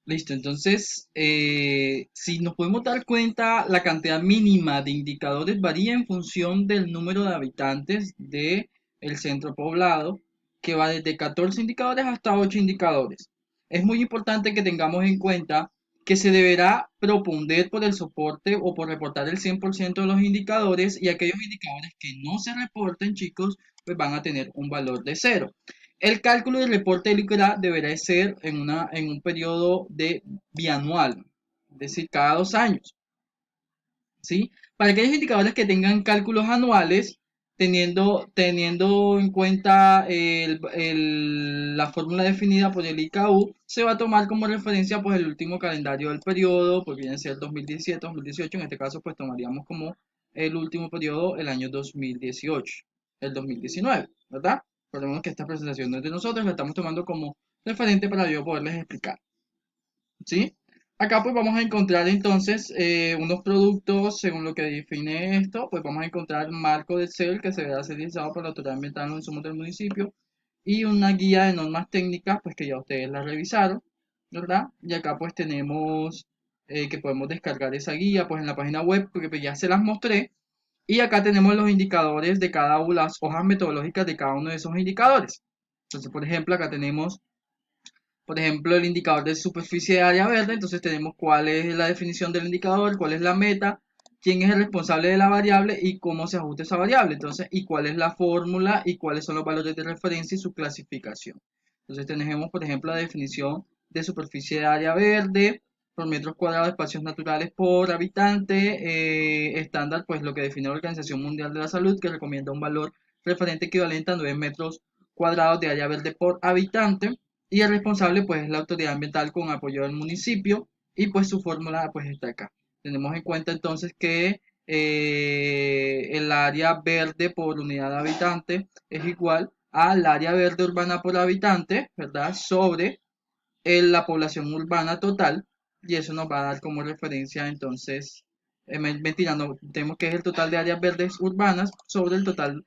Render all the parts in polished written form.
Listo, entonces, si nos podemos dar cuenta, la cantidad mínima de indicadores varía en función del número de habitantes del centro poblado, que va desde 14 indicadores hasta 8 indicadores. Es muy importante que tengamos en cuenta que se deberá proponder por el soporte o por reportar el 100% de los indicadores, y aquellos indicadores que no se reporten, chicos, pues van a tener un valor de cero. El cálculo del reporte de LICRA deberá ser en un periodo de bianual, es decir, cada 2 años, ¿sí? Para aquellos indicadores que tengan cálculos anuales, teniendo en cuenta la fórmula definida por el IKU, se va a tomar como referencia pues el último calendario del periodo, pues viene a ser 2017, 2018, en este caso pues tomaríamos como el último periodo el año 2018, el 2019, ¿verdad? Recordemos que esta presentación no es de nosotros, la estamos tomando como referente para yo poderles explicar. ¿Sí? Acá pues vamos a encontrar entonces unos productos según lo que define esto, pues vamos a encontrar marco de Excel que se verá realizado por la autoridad ambiental en los insumos del municipio y una guía de normas técnicas pues que ya ustedes la revisaron, ¿verdad? Y acá pues tenemos que podemos descargar esa guía pues en la página web porque pues ya se las mostré y acá tenemos los indicadores de cada una, las hojas metodológicas de cada uno de esos indicadores. Entonces por ejemplo acá tenemos por ejemplo, el indicador de superficie de área verde, entonces tenemos cuál es la definición del indicador, cuál es la meta, quién es el responsable de la variable y cómo se ajusta esa variable, entonces, y cuál es la fórmula y cuáles son los valores de referencia y su clasificación. Entonces tenemos, por ejemplo, la definición de superficie de área verde por metros cuadrados de espacios naturales por habitante, estándar, pues lo que define la Organización Mundial de la Salud, que recomienda un valor referente equivalente a 9 metros cuadrados de área verde por habitante y el responsable pues es la autoridad ambiental con apoyo del municipio y pues su fórmula pues está acá. Tenemos en cuenta entonces que el área verde por unidad de habitante es igual al área verde urbana por habitante, ¿verdad? Sobre la población urbana total y eso nos va a dar como referencia entonces, mentira, no, tenemos que es el total de áreas verdes urbanas sobre el total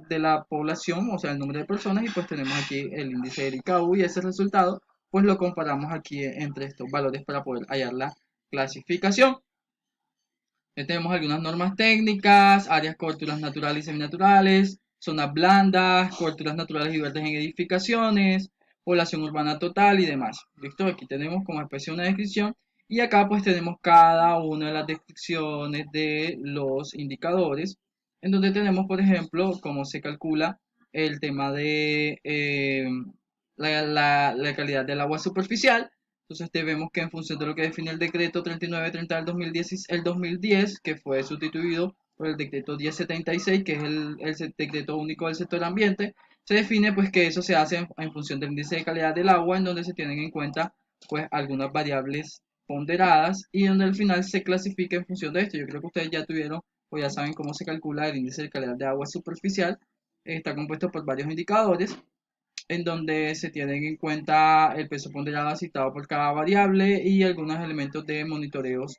de la población, o sea, el número de personas y pues tenemos aquí el índice de ICAU y ese resultado pues lo comparamos aquí entre estos valores para poder hallar la clasificación. Tenemos algunas normas técnicas, áreas, coberturas naturales y seminaturales, zonas blandas, coberturas naturales y verdes en edificaciones, población urbana total y demás. ¿Listo? Aquí tenemos como especie una descripción y acá pues tenemos cada una de las descripciones de los indicadores, en donde tenemos, por ejemplo, cómo se calcula el tema de la calidad del agua superficial. Entonces vemos que en función de lo que define el decreto 3930 del 2010, el 2010, que fue sustituido por el decreto 1076, que es el decreto único del sector ambiente, se define pues que eso se hace en función del índice de calidad del agua, en donde se tienen en cuenta pues algunas variables ponderadas y donde al final se clasifica en función de esto. Yo creo que ustedes ya tuvieron o ya saben cómo se calcula el índice de calidad de agua superficial. Está compuesto por varios indicadores en donde se tienen en cuenta el peso ponderado citado por cada variable y algunos elementos de monitoreos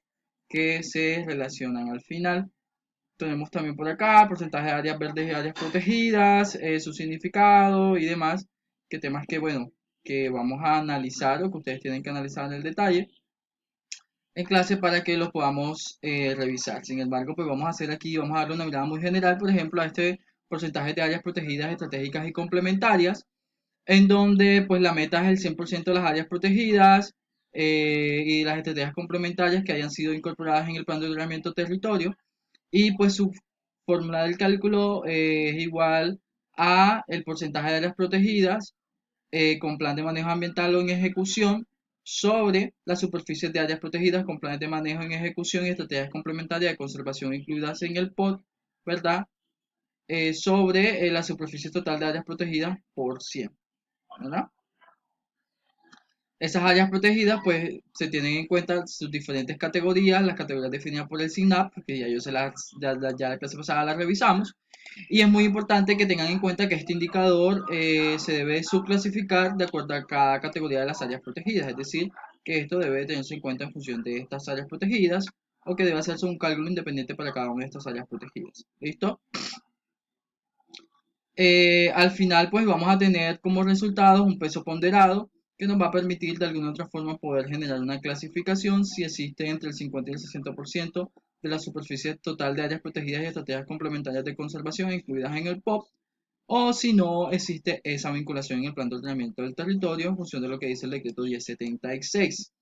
que se relacionan al final. Tenemos también por acá porcentaje de áreas verdes y áreas protegidas, su significado y demás, que temas que, bueno, que vamos a analizar o que ustedes tienen que analizar en el detalle en clase para que los podamos revisar. Sin embargo, pues vamos a hacer aquí, vamos a darle una mirada muy general, por ejemplo, a este porcentaje de áreas protegidas, estratégicas y complementarias en donde pues la meta es el 100% de las áreas protegidas y las estrategias complementarias que hayan sido incorporadas en el plan de ordenamiento territorio y pues su fórmula del cálculo es igual a el porcentaje de áreas protegidas con plan de manejo ambiental o en ejecución sobre las superficies de áreas protegidas con planes de manejo en ejecución y estrategias complementarias de conservación incluidas en el POT, ¿verdad? Sobre la superficie total de áreas protegidas por 100, ¿verdad? Esas áreas protegidas, pues, se tienen en cuenta sus diferentes categorías, las categorías definidas por el SINAP, que ya yo se las, ya la clase pasada las revisamos, y es muy importante que tengan en cuenta que este indicador se debe subclasificar de acuerdo a cada categoría de las áreas protegidas, es decir, que esto debe tenerse en cuenta en función de estas áreas protegidas, o que debe hacerse un cálculo independiente para cada una de estas áreas protegidas. ¿Listo? Al final, pues, vamos a tener como resultado un peso ponderado que nos va a permitir de alguna otra forma poder generar una clasificación si existe entre el 50 y el 60% de la superficie total de áreas protegidas y estrategias complementarias de conservación incluidas en el POP, o si no existe esa vinculación en el plan de ordenamiento del territorio en función de lo que dice el decreto 1076.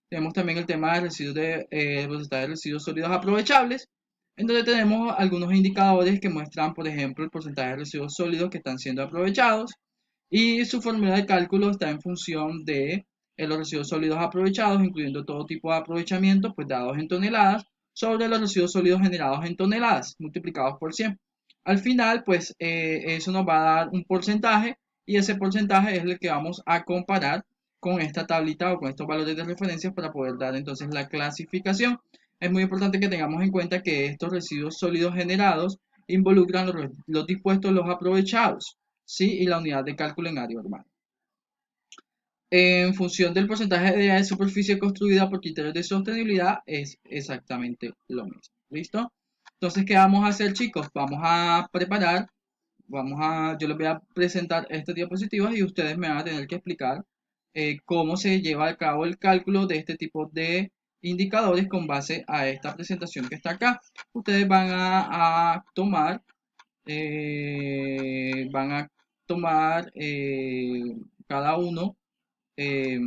Tenemos también el tema de residuos de porcentaje de residuos sólidos aprovechables, en donde tenemos algunos indicadores que muestran, por ejemplo, el porcentaje de residuos sólidos que están siendo aprovechados y su fórmula de cálculo está en función de los residuos sólidos aprovechados, incluyendo todo tipo de aprovechamiento, pues dados en toneladas, sobre los residuos sólidos generados en toneladas, multiplicados por 100. Al final, pues eso nos va a dar un porcentaje y ese porcentaje es el que vamos a comparar con esta tablita o con estos valores de referencia para poder dar entonces la clasificación. Es muy importante que tengamos en cuenta que estos residuos sólidos generados involucran los dispuestos, los aprovechados, ¿sí? Y la unidad de cálculo en área urbana. En función del porcentaje de área de superficie construida por criterios de sostenibilidad es exactamente lo mismo. ¿Listo? Entonces, ¿qué vamos a hacer, chicos? Vamos a preparar, yo les voy a presentar estas diapositivas y ustedes me van a tener que explicar cómo se lleva a cabo el cálculo de este tipo de indicadores con base a esta presentación que está acá. Ustedes van a tomar cada uno, eh,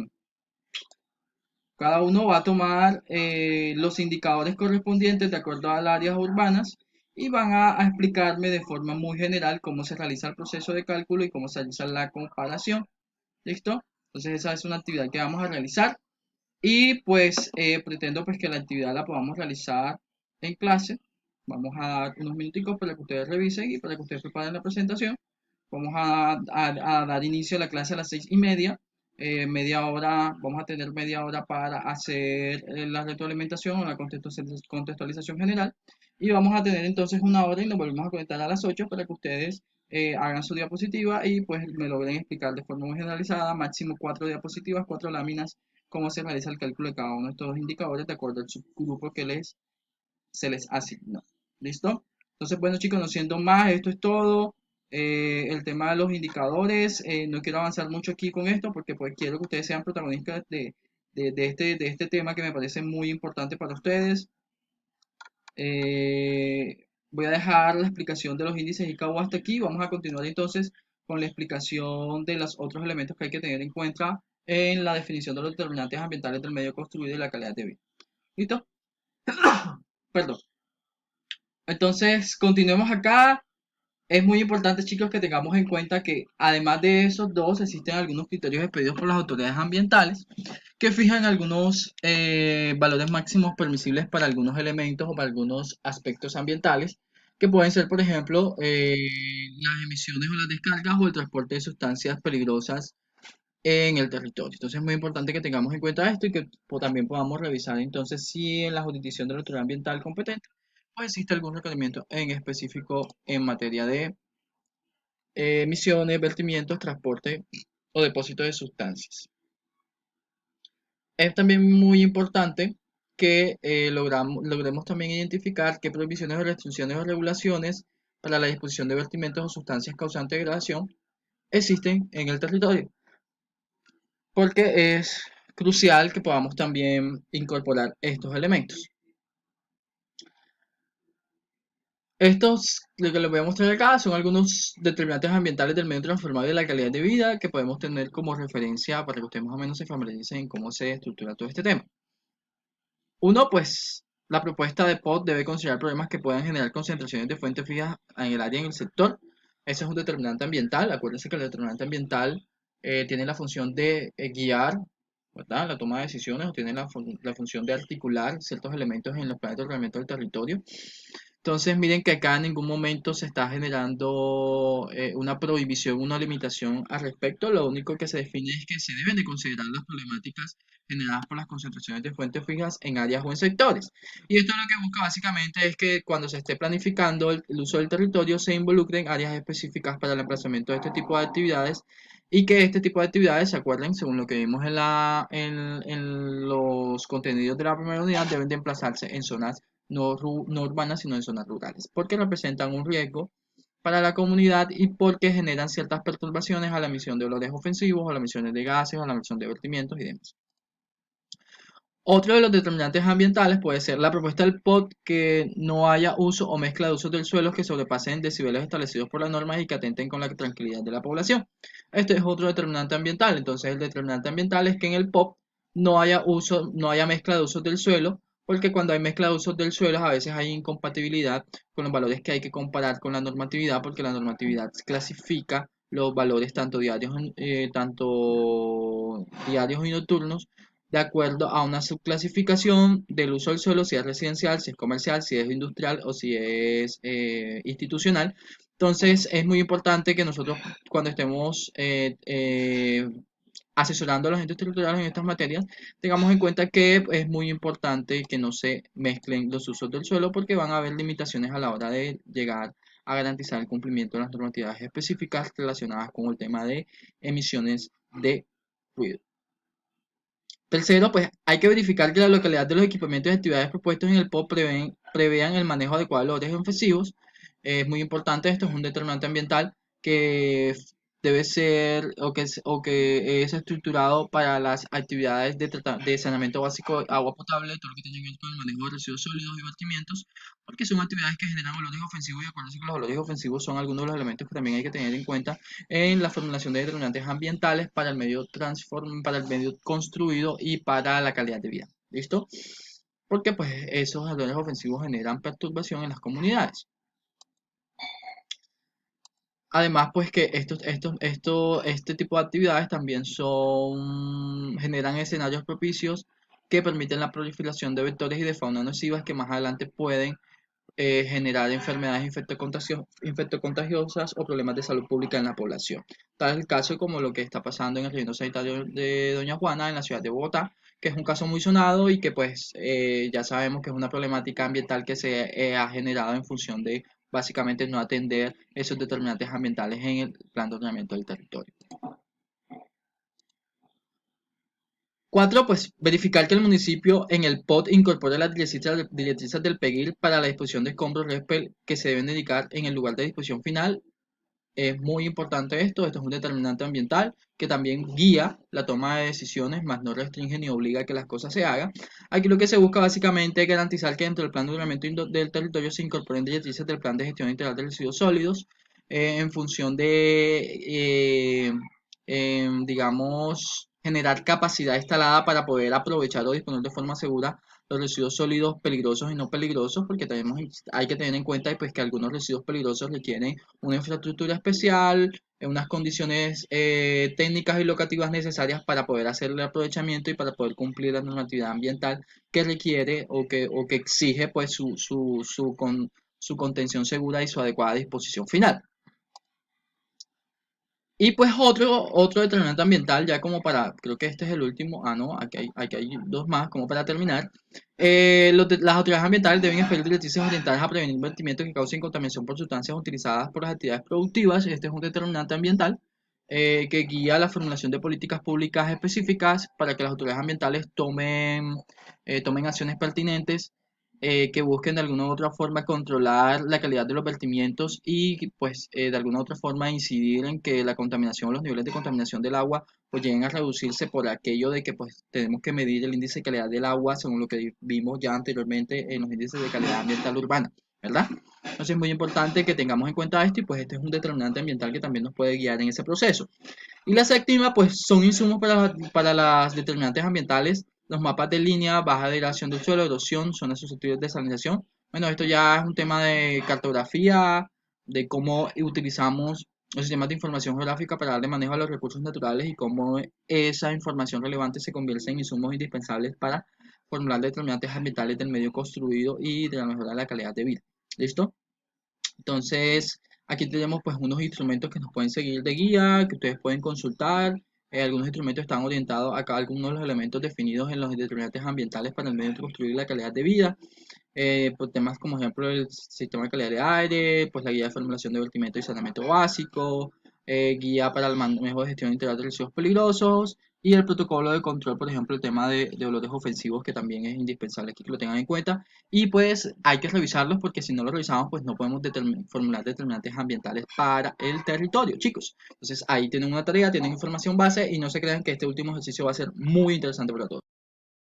cada uno va a tomar los indicadores correspondientes de acuerdo a las áreas urbanas y van a explicarme de forma muy general cómo se realiza el proceso de cálculo y cómo se realiza la comparación. ¿Listo? Entonces esa es una actividad que vamos a realizar y pues pretendo pues que la actividad la podamos realizar en clase. Vamos a dar unos minuticos para que ustedes revisen y para que ustedes preparen la presentación. Vamos a dar inicio a la clase a las 6:30. Media hora, vamos a tener media hora para hacer la retroalimentación o la contextualización general. Y vamos a tener entonces una hora y nos volvemos a conectar a las 8 para que ustedes hagan su diapositiva y pues me logren explicar de forma muy generalizada, máximo 4 diapositivas, 4 láminas, cómo se realiza el cálculo de cada uno de estos indicadores de acuerdo al subgrupo que se les asignó. ¿Listo? Entonces, bueno chicos, no siendo más, esto es todo. El tema de los indicadores, no quiero avanzar mucho aquí con esto porque pues quiero que ustedes sean protagonistas de este tema que me parece muy importante para ustedes. Voy a dejar la explicación de los índices ICAO hasta aquí. Vamos a continuar entonces con la explicación de los otros elementos que hay que tener en cuenta en la definición de los determinantes ambientales del medio construido y la calidad de vida. ¿Listo? Perdón. Entonces, continuemos acá. Es muy importante, chicos, que tengamos en cuenta que además de esos dos, existen algunos criterios expedidos por las autoridades ambientales que fijan algunos valores máximos permisibles para algunos elementos o para algunos aspectos ambientales, que pueden ser, por ejemplo, las emisiones o las descargas o el transporte de sustancias peligrosas en el territorio. Entonces es muy importante que tengamos en cuenta esto y que también podamos revisar entonces si en la jurisdicción de la autoridad ambiental competente pues existe algún requerimiento en específico en materia de emisiones, vertimientos, transporte o depósito de sustancias. Es también muy importante que logremos también identificar qué prohibiciones o restricciones o regulaciones para la disposición de vertimientos o sustancias causantes de degradación existen en el territorio, porque es crucial que podamos también incorporar estos elementos. Estos, lo que les voy a mostrar acá, son algunos determinantes ambientales del medio transformado y de la calidad de vida que podemos tener como referencia para que ustedes más o menos se familiaricen en cómo se estructura todo este tema. Uno, pues, la propuesta de POT debe considerar problemas que puedan generar concentraciones de fuentes fijas en el área y en el sector. Ese es un determinante ambiental. Acuérdense que el determinante ambiental tiene la función de guiar, ¿verdad?, la toma de decisiones o tiene la función de articular ciertos elementos en los planes de ordenamiento del territorio. Entonces, miren que acá en ningún momento se está generando una prohibición, una limitación al respecto. Lo único que se define es que se deben de considerar las problemáticas generadas por las concentraciones de fuentes fijas en áreas o en sectores. Y esto lo que busca básicamente es que cuando se esté planificando el uso del territorio se involucren áreas específicas para el emplazamiento de este tipo de actividades y que este tipo de actividades, se acuerden, según lo que vimos en los contenidos de la primera unidad, deben de emplazarse en zonas no urbanas, sino en zonas rurales, porque representan un riesgo para la comunidad y porque generan ciertas perturbaciones a la emisión de olores ofensivos, a las emisiones de gases, a la emisión de vertimientos y demás. Otro de los determinantes ambientales puede ser la propuesta del POT que no haya uso o mezcla de usos del suelo que sobrepasen decibeles establecidos por las normas y que atenten con la tranquilidad de la población. Este es otro determinante ambiental. Entonces, el determinante ambiental es que en el POP no haya uso, no haya mezcla de usos del suelo, porque cuando hay mezcla de usos del suelo a veces hay incompatibilidad con los valores que hay que comparar con la normatividad, porque la normatividad clasifica los valores tanto diarios y nocturnos de acuerdo a una subclasificación del uso del suelo, si es residencial, si es comercial, si es industrial o si es institucional. Entonces es muy importante que nosotros cuando estemos asesorando a los entes territoriales en estas materias, tengamos en cuenta que es muy importante que no se mezclen los usos del suelo porque van a haber limitaciones a la hora de llegar a garantizar el cumplimiento de las normativas específicas relacionadas con el tema de emisiones de ruido. Tercero, pues hay que verificar que la localidad de los equipamientos y actividades propuestos en el POP prevean el manejo adecuado de los olores ofensivos. Es muy importante, esto es un determinante ambiental que debe ser o que es estructurado para las actividades de saneamiento básico, agua potable, todo lo que tiene que ver con el manejo de residuos sólidos y vertimientos, porque son actividades que generan olores ofensivos y acuérdense que los olores ofensivos son algunos de los elementos que también hay que tener en cuenta en la formulación de determinantes ambientales para el medio construido y para la calidad de vida. ¿Listo? Porque pues esos olores ofensivos generan perturbación en las comunidades. Además, pues que este tipo de actividades también generan escenarios propicios que permiten la proliferación de vectores y de fauna nocivas que más adelante pueden generar enfermedades infectocontagiosas o problemas de salud pública en la población. Tal es el caso como lo que está pasando en el relleno sanitario de Doña Juana en la ciudad de Bogotá, que es un caso muy sonado y que pues ya sabemos que es una problemática ambiental que se ha generado en función de básicamente no atender esos determinantes ambientales en el plan de ordenamiento del territorio. Cuatro, pues verificar que el municipio en el POT incorpore las directrices del PEGIR para la disposición de escombros RESPEL que se deben dedicar en el lugar de disposición final. Es muy importante esto es un determinante ambiental que también guía la toma de decisiones, más no restringe ni obliga a que las cosas se hagan. Aquí lo que se busca básicamente es garantizar que dentro del plan de ordenamiento del territorio se incorporen directrices del plan de gestión integral de residuos sólidos en función digamos, generar capacidad instalada para poder aprovechar o disponer de forma segura los residuos sólidos peligrosos y no peligrosos, porque hay que tener en cuenta pues, que algunos residuos peligrosos requieren una infraestructura especial, unas condiciones técnicas y locativas necesarias para poder hacer el aprovechamiento y para poder cumplir la normatividad ambiental que requiere o que exige pues, su contención segura y su adecuada disposición final. Y pues otro determinante ambiental, ya como para, creo que este es el último, no, aquí hay dos más, como para terminar. Las autoridades ambientales deben expedir directrices orientadas a prevenir vertimientos que causen contaminación por sustancias utilizadas por las actividades productivas. Este es un determinante ambiental que guía la formulación de políticas públicas específicas para que las autoridades ambientales tomen acciones pertinentes que busquen de alguna u otra forma controlar la calidad de los vertimientos y pues de alguna u otra forma incidir en que la contaminación o los niveles de contaminación del agua pues lleguen a reducirse por aquello de que pues tenemos que medir el índice de calidad del agua según lo que vimos ya anteriormente en los índices de calidad ambiental urbana, ¿verdad? Entonces es muy importante que tengamos en cuenta esto y pues este es un determinante ambiental que también nos puede guiar en ese proceso. Y la séptima, pues son insumos para las determinantes ambientales, los mapas de línea, baja degradación del suelo, erosión, zonas susceptibles de salinización. Bueno, esto ya es un tema de cartografía, de cómo utilizamos los sistemas de información geográfica para darle manejo a los recursos naturales y cómo esa información relevante se convierte en insumos indispensables para formular determinantes ambientales del medio construido y de la mejora de la calidad de vida. ¿Listo? Entonces, aquí tenemos pues unos instrumentos que nos pueden seguir de guía, que ustedes pueden consultar. Algunos instrumentos están orientados a cada alguno de los elementos definidos en los determinantes ambientales para el medio de construir la calidad de vida. Por temas como ejemplo el sistema de calidad de aire, pues la guía de formulación de vertimiento y saneamiento básico, guía para el manejo de gestión integral de residuos peligrosos, Y el protocolo de control, por ejemplo, el tema de olores ofensivos, que también es indispensable que lo tengan en cuenta. Y pues hay que revisarlos porque si no lo revisamos, pues no podemos formular determinantes ambientales para el territorio, chicos. Entonces ahí tienen una tarea, tienen información base y no se crean que este último ejercicio va a ser muy interesante para todos.